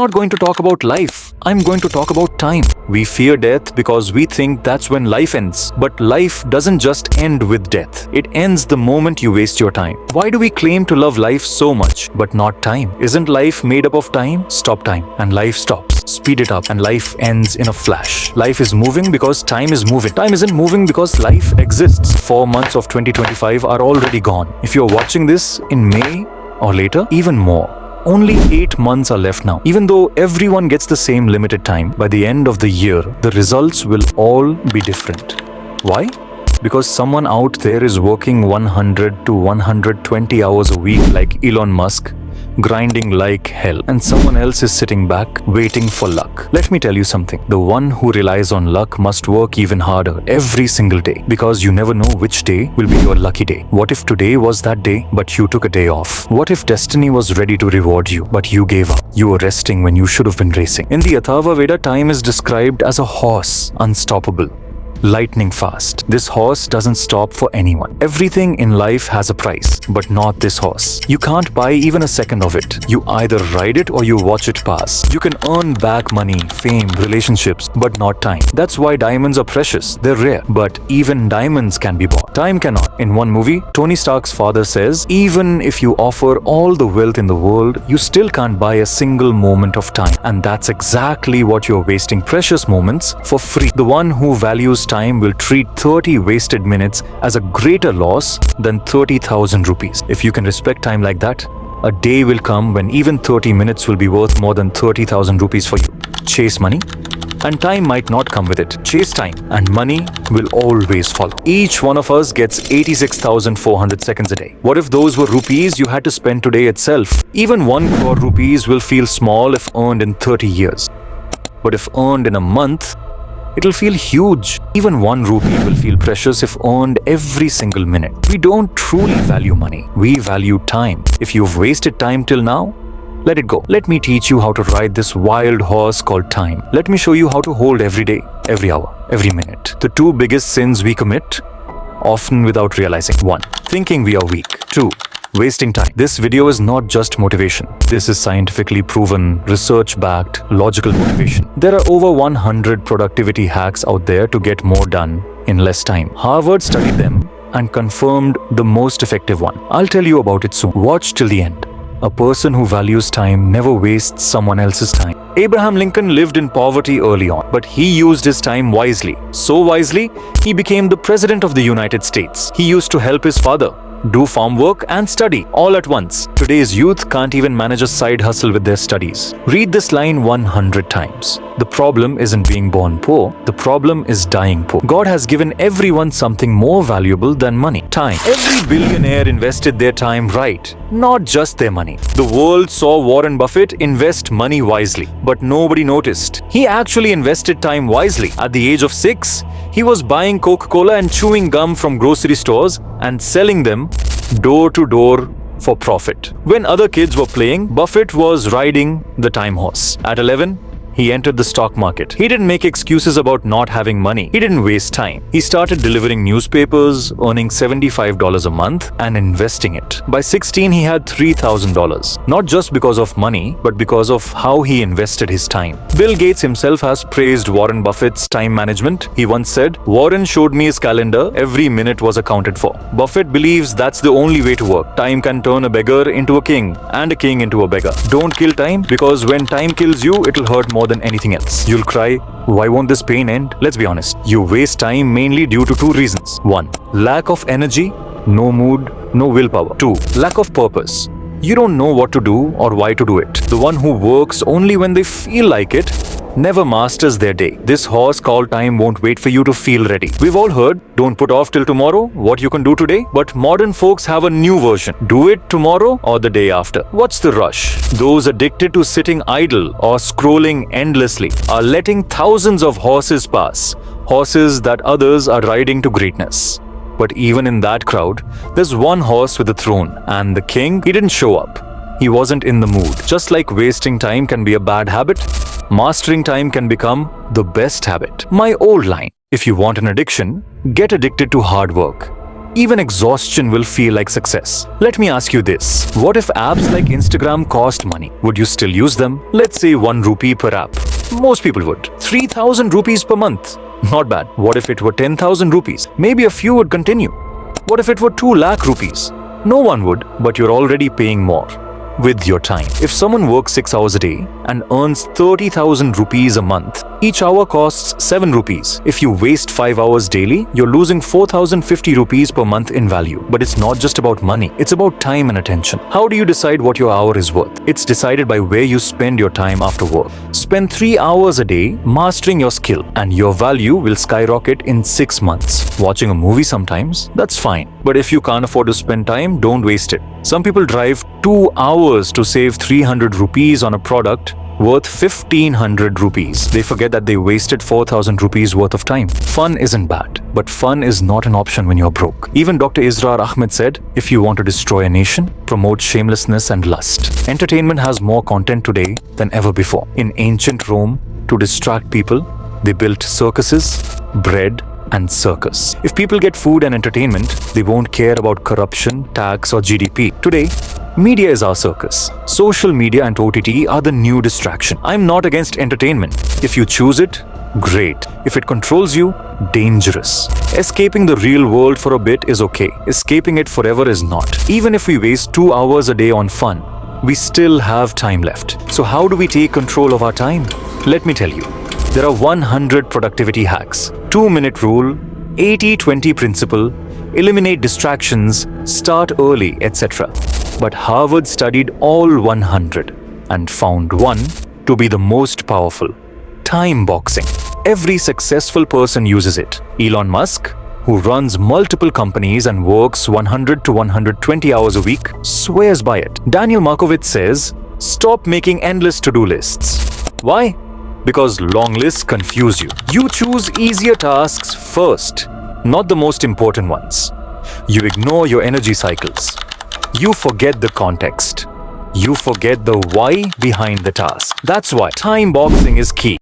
not going to talk about life. I'm going to talk about time. We fear death because we think that's when life ends. But life doesn't just end with death. It ends the moment you waste your time. Why do we claim to love life so much, but not time? Isn't life made up of time? Stop time, and life stops. Speed it up, and life ends in a flash. Life is moving because time is moving. Time isn't moving because life exists. 4 months of 2025 are already gone. If you're watching this in May or later, even more. Only 8 months are left now. Even though everyone gets the same limited time, by the end of the year, the results will all be different. Why? Because someone out there is working 100 to 120 hours a week like Elon Musk, grinding like hell, and someone else is sitting back waiting for luck. Let me tell you something. The one who relies on luck must work even harder every single day, because you never know which day will be your lucky day. What if today was that day, but you took a day off? What if destiny was ready to reward you, but you gave up? You were resting when you should have been racing. In the Atharva Veda, time is described as a horse, unstoppable, lightning fast. This horse doesn't stop for anyone. Everything in life has a price, but not this horse. You can't buy even a second of it. You either ride it or you watch it pass. You can earn back money, fame, relationships, but not time. That's why diamonds are precious. They're rare, but even diamonds can be bought. Time cannot. In one movie, Tony Stark's father says, even if you offer all the wealth in the world, you still can't buy a single moment of time. And that's exactly what you're wasting precious moments for free. The one who values time will treat 30 wasted minutes as a greater loss than 30,000 rupees. If you can respect time like that, a day will come when even 30 minutes will be worth more than 30,000 rupees for you. Chase money, and time might not come with it. Chase time, and money will always follow. Each one of us gets 86,400 seconds a day. What if those were rupees you had to spend today itself? Even 1 crore rupees will feel small if earned in 30 years. But if earned in a month, it'll feel huge. Even 1 rupee will feel precious if earned every single minute. We don't truly value money. We value time. If you've wasted time till now, let it go. Let me teach you how to ride this wild horse called time. Let me show you how to hold every day, every hour, every minute. The 2 biggest sins we commit, often without realizing. 1. Thinking we are weak. 2. Wasting time. This video is not just motivation. This is scientifically proven, research-backed, logical motivation. There are over 100 productivity hacks out there to get more done in less time. Harvard studied them and confirmed the most effective one. I'll tell you about it soon. Watch till the end. A person who values time never wastes someone else's time. Abraham Lincoln lived in poverty early on, but he used his time wisely. So wisely, he became the President of the United States. He used to help his father do farm work and study all at once. Today's youth can't even manage a side hustle with their studies. Read this line 100 times. The problem isn't being born poor. The problem is dying poor. God has given everyone something more valuable than money. Time. Every billionaire invested their time right, not just their money. The world saw Warren Buffett invest money wisely, but nobody noticed. He actually invested time wisely. At the age of 6, he was buying Coca-Cola and chewing gum from grocery stores and selling them door to door for profit. When other kids were playing, Buffett was riding the time horse. At 11, he entered the stock market. He didn't make excuses about not having money. He didn't waste time. He started delivering newspapers, earning $75 a month and investing it. By 16, he had $3,000. Not just because of money, but because of how he invested his time. Bill Gates himself has praised Warren Buffett's time management. He once said, "Warren showed me his calendar. Every minute was accounted for." Buffett believes that's the only way to work. Time can turn a beggar into a king and a king into a beggar. Don't kill time, because when time kills you, it'll hurt more than anything else. You'll cry, "Why won't this pain end?" Let's be honest. You waste time mainly due to 2 reasons. 1. Lack of energy, no mood, no willpower. 2. Lack of purpose. You don't know what to do or why to do it. The one who works only when they feel like it never masters their day. This horse called time won't wait for you to feel ready. We've all heard, don't put off till tomorrow what you can do today. But modern folks have a new version. Do it tomorrow or the day after. What's the rush? Those addicted to sitting idle or scrolling endlessly are letting thousands of horses pass. Horses that others are riding to greatness. But even in that crowd, there's one horse with a throne, and the king, he didn't show up. He wasn't in the mood. Just like wasting time can be a bad habit, mastering time can become the best habit. My old line: if you want an addiction, get addicted to hard work. even exhaustion will feel like success. Let me ask you this. What if apps like Instagram cost money? Would you still use them? Let's say 1 rupee per app. Most people would. 3,000 rupees per month. Not bad. What if it were 10,000 rupees? Maybe a few would continue. What if it were 2 lakh rupees? No one would, but you're already paying more. With your time. If someone works 6 hours a day and earns 30,000 rupees a month, each hour costs 7 rupees. If you waste 5 hours daily, you're losing 4,050 rupees per month in value. But it's not just about money, it's about time and attention. How do you decide what your hour is worth? It's decided by where you spend your time after work. Spend 3 hours a day mastering your skill, and your value will skyrocket in 6 months. Watching a movie sometimes, that's fine. But if you can't afford to spend time, don't waste it. Some people drive 2 hours to save 300 rupees on a product worth 1,500 rupees. They forget that they wasted 4,000 rupees worth of time. Fun isn't bad, but fun is not an option when you're broke. Even Dr. Israr Ahmed said, if you want to destroy a nation, promote shamelessness and lust. Entertainment has more content today than ever before. In ancient Rome, to distract people, they built circuses, bread, and circus. If people get food and entertainment, they won't care about corruption, tax, or GDP. Today, media is our circus. Social media and OTT are the new distraction. I'm not against entertainment. If you choose it, great. If it controls you, dangerous. Escaping the real world for a bit is okay. Escaping it forever is not. Even if we waste 2 hours a day on fun, we still have time left. So how do we take control of our time? Let me tell you. There are 100 productivity hacks, 2-minute rule, 80-20 principle, eliminate distractions, start early, etc. But Harvard studied all 100 and found one to be the most powerful: timeboxing. Every successful person uses it. Elon Musk, who runs multiple companies and works 100 to 120 hours a week, swears by it. Daniel Markovits says, stop making endless to-do lists. Why? Because long lists confuse you. You choose easier tasks first, not the most important ones. You ignore your energy cycles. You forget the context. You forget the why behind the task. That's why timeboxing is key.